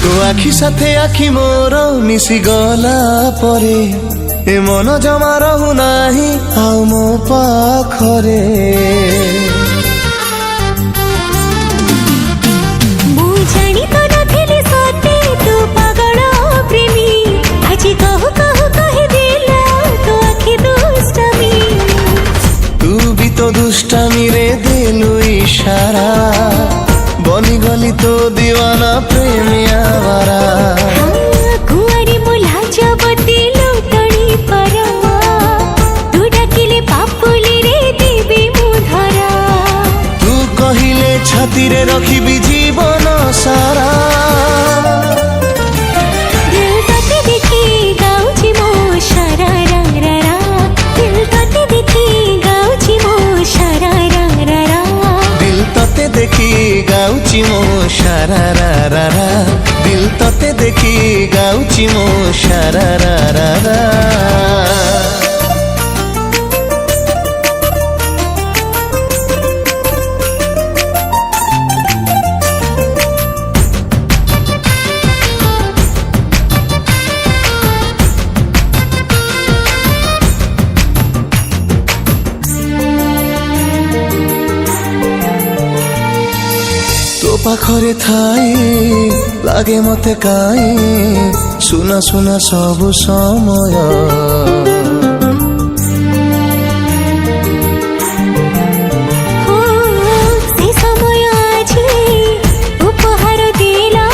তো আখি সাথে আখি মোর মিশি গলা পরে এ মন জমা রহু নাহি আউ মো পাখরে। ମୁଁ ଜାଣି ତ ନଥିଲି ସତେ ତୁ ପାଗଳ ପ୍ରେମୀ, ଆଜି କହୁ କହୁ କହିଦେଲ ତୋ ଆଖି ଦୁଷ୍ଟାମୀ। ତୁ ବି ତ ଦୁଷ୍ଟାମୀରେ ଦେଲୁ ଇଶାରା, ବନିଗଲି ତୋ ଦିୱାନା ପ୍ରେମିଆ ବାରା। କୁଆରୀ ମୋ ଲାଜବତୀ ଲୁଟଣି ପରା, ତୁ ଡାକିଲେ ପାପୁଲିରେ ଦେବି ମୁଁ ଧରା। ତୁ କହିଲେ ଛାତିରେ ରଖିବି ଜୀବନ ସାରା। ଦିଲ ତତେ ଦେଖି ଗାଉଛି ମୋ ଶରାରା ରାରା, ଦିଲ ତତେ ଦେଖି ଗାଉଛି ମୋ ଶରାରା ରାରା। ଦିଲ ତତେ ଦେଖି ଗାଉଛି ମୋ ସାରାରାରା, ଦିଲ ତତେ ଦେଖି ଗାଉଛି ମୋ ସାରାରାରା। তো পাখরে থাই লাগে মতে কাই শুনা শুনা সবু সময়। हो से समय आजी उपहार देला,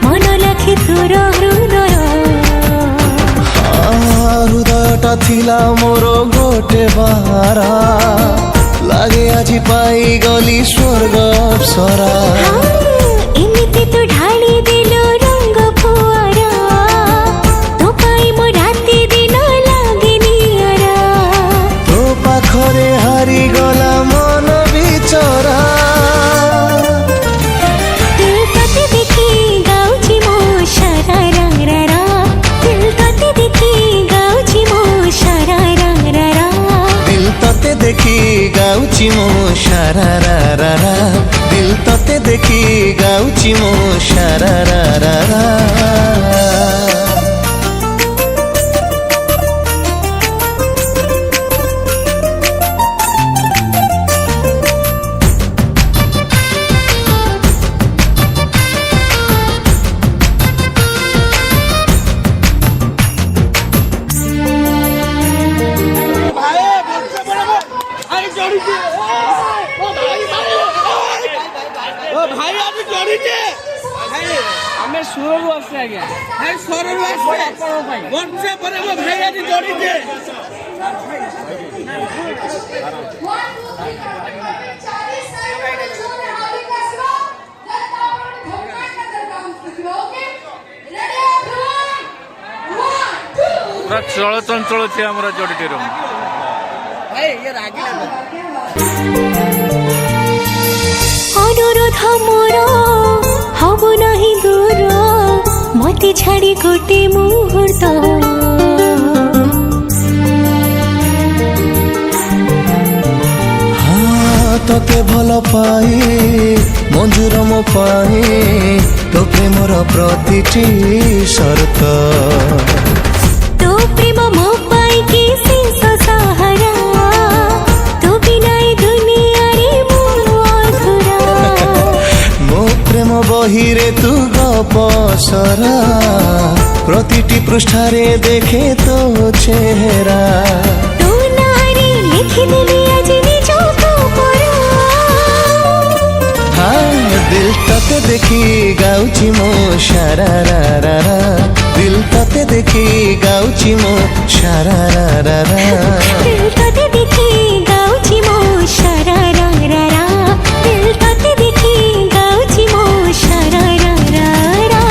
मन लाखि तोर हृदय। হৃদয়টা থিলা মোর গোটে বাহারা, লাগে আজি পাই গলি স্বর্গ অপ্সরা। ଏମିତି ତୁ ଢାଳି ଦେଲୁ ରଙ୍ଗ ଫୁଆରା, ତୋ ପାଇଁ ମୋ ରାତି ଦିନ ଲାଗେ ନିଆରା। তো পাখরে হারি গলা মন বিচরা। ଦିଲ ତତେ ଦେଖି ଗାଉଛି ମୋ ଶରାରା ରାରା, ଦିଲ ତତେ ଦେଖି ଗାଉଛି ମୋ ଶରାରା ରାରା। দিল ততে দেখি গাউছি মো সারারারা, দিল ততে দেখি গাউছি মো সারারারা। ଆମେ ସୁରରୁ ଆସେ ଆଜ୍ଞା, ସହରରୁ ଆସେ ବର୍ଷେ ପରେ ମୋ ଭାଇ ଆଜି ଯୋଡ଼ିଛେ। ପୁରା ଚଳଚଞ୍ଚଳ ଅଛି ଆମର ଯୋଡ଼ିଟିର। ଭାଇ ଇଏ ରାଗିଲା ଅନୁରୋଧ ମୋର ହବ ନାହିଁ ଦୂର, ମତେ ଛାଡ଼ି ଗୋଟେ ମୁହୂର୍ତ୍ତ। তোকে ভাল পাই মঞ্জুর মো পাই, তো প্রেমর প্রতিটি শর্ত। ତୋ ପ୍ରେମ ମୋ ପାଇଁ କି ଶେଷ ସାହାରା, ତୋ ବିନା ଏ ଦୁନିଆରେ ମୁଁ ଅଧୁରା। ମୋ ପ୍ରେମ ବହିରେ ତୁ ଗପ ସରା, প্রতিটি পৃষ্ঠারে দেখে তো চেহারা। ତୋ ନାଁରେ ଲେଖିଦେଲି ଆଜି ନିଜକୁ ପରା। দিল ততে দেখি গাউছি মো সারারারা, দিল ততে দেখি গাউছি মো সারারারা। দিল ততে দেখি গাଉଛି ମୋ ଶରାରା ରାରା, ଦିଲ ତତେ ଦେଖି ଗାଉଛି ମୋ ଶରାରା ରାରା।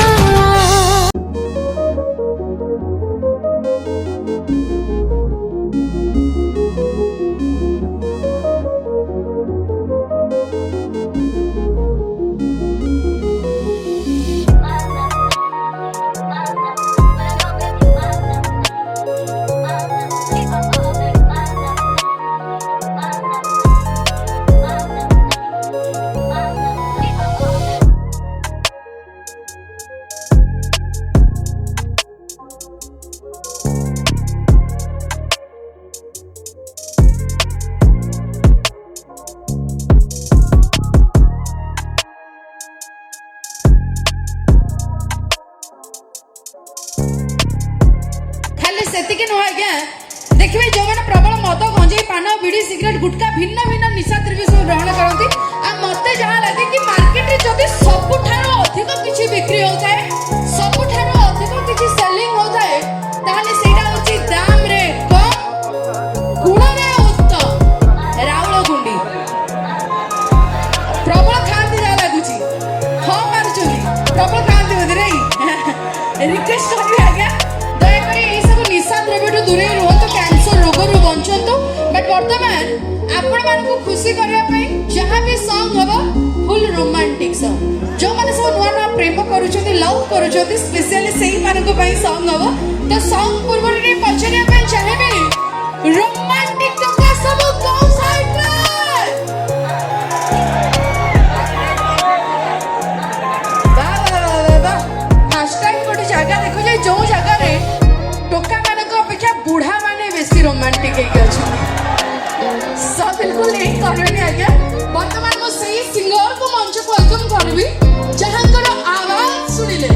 ସେତିକି ନୁହଁ ଆଜ୍ଞା ଦେଖିବେ ଯୋଉମାନେ ପ୍ରବଳ ମଦ ଗଞ୍ଜେଇ ପାନ ବିଡ଼ି ସିଗାରେଟ ଗୁଟକା ଭିନ୍ନ ଭିନ୍ନ ନିଶା ଦ୍ରବ୍ୟ ସବୁ ଗ୍ରହଣ କରନ୍ତି ଆଉ ମତେ ଯାହା ଲାଗେ କି ମାର୍କେଟରେ ଯଦି ସବୁଠାରୁ ଅଧିକ କିଛି ବିକ୍ରି ହଉଥାଏ ସବୁଠାରୁ ଅଧିକ କିଛି ସେଲିଂ ହଉଥାଏ ତାହେଲେ ସେଇଟା ହଉଛି ଦାମରେ କମ ଗୁଣରେ ଉତ୍ତମ ରାଉଳ ଗୁଣ୍ଡି ପ୍ରବଳ ଖାଆନ୍ତି ଯାହା ଲାଗୁଛି ହଁ ମାରୁଛନ୍ତି ପ୍ରବଳ ଖାଆନ୍ତି ବୋଧେ ନାଇଁ ରିକ୍ୱେଷ୍ଟ କରିବି ଆଜ୍ଞା ଦୟାକରି ଏଇ ସବୁ ନିଶା ଦ୍ରବ୍ୟଠୁ ଦୂରେଇ ରୁହନ୍ତୁ କ୍ୟାନ୍ସର ରୋଗରୁ ବଞ୍ଚନ୍ତୁ ବଟ୍ ବର୍ତ୍ତମାନ ଆପଣମାନଙ୍କୁ ଖୁସି କରିବା ପାଇଁ ଯାହା ବି ସଙ୍ଗ ହବ ଫୁଲ ରୋମାଣ୍ଟିକ ସଙ୍ଗ ଯୋଉମାନେ ସବୁ ନୂଆ ନୂଆ ପ୍ରେମ କରୁଛନ୍ତି ଲଭ୍ କରୁଛନ୍ତି ସ୍ପେଶିଆଲି ସେଇମାନଙ୍କ ପାଇଁ ସଙ୍ଗ ହବ ତ ସଙ୍ଗ ପୂର୍ବରୁ ଟିକେ ପଚାରିବା ପାଇଁ ଚାହିଁବି ରୋମାଣ୍ଟିକ ଟଙ୍କା ସବୁ କୋଉ ସାଇଡରେ ଗୋଟେ ଜାଗା ଦେଖ ଯେ ଯୋଉ ଜାଗାରେ ଟୋକା ମାନଙ୍କ ଅପେକ୍ଷା ବୁଢା ମାନେ ବେଶୀ ରୋମାଣ୍ଟିକ ହେଇକି ଅଛନ୍ତି ବିଲକୁଲ ଲେଟ୍ କରିବେନି ଆଜ୍ଞା ବର୍ତ୍ତମାନ ମୁଁ ସେଇ ସିଙ୍ଗରକୁ ମଞ୍ଚକୁ ୱେଲକମ୍ କରିବି ଯାହାଙ୍କର ଆୱାଜ ଶୁଣିଲେ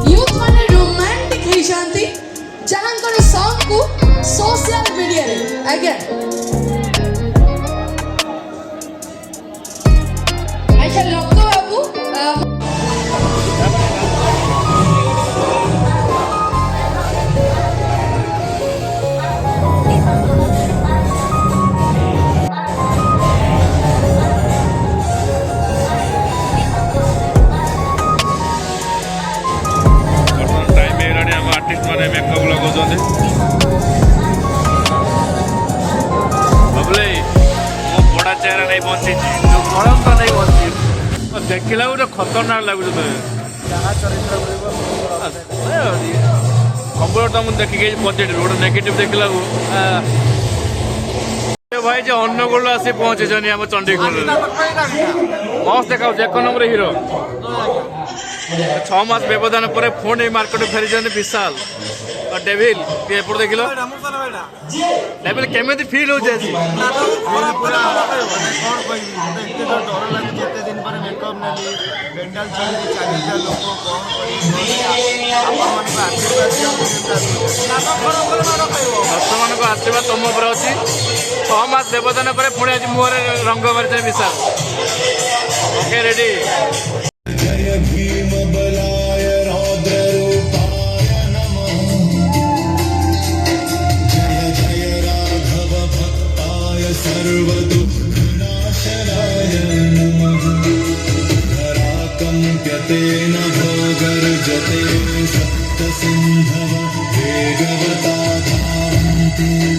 ୟୁଥ ମାନେ ରୋମାଣ୍ଟିକ ହେଇଯାନ୍ତି ଯାହାଙ୍କର ସଙ୍ଗକୁ ସୋସିଆଲ ମିଡିଆରେ ଆଜ୍ଞା ଆଚ୍ଛା ଲକ ବାବୁ आर्टिस्ट मैंने मेकअप लगाउछन्ति बबले मो बड़ा चेहरा नहीं बंची जो गरम तो नहीं बंची देखिला गोटे खतरनाक लगुच तो कंप्यूटर तो मुझे देखिए पॉजिटिव गोटे नेगेटिव देखला भाई जो अन्नगोल आसी पहुंचे आम चंडीगढ़ मस्त देखा एक नंबर हिरो 6 मास व्यवधान पर पुणी मार्केट फेरी विशाल और डेविल एपट देख डेविल केमी फिल हो दर्शक मान आशीर्वाद तुम उपर अच्छी 6 मास व्यवधान पर पुणी आज मुहर रंग मारी विशाल ओके रेडी जय भीम बलाय रौद्र रूपाय नमः जय जय राघव भक्ताय सर्वदुःखनाशनाय नमः धराकम्प्यते नभो गर्जते सप्तसिन्धव वेगवता धावन्ति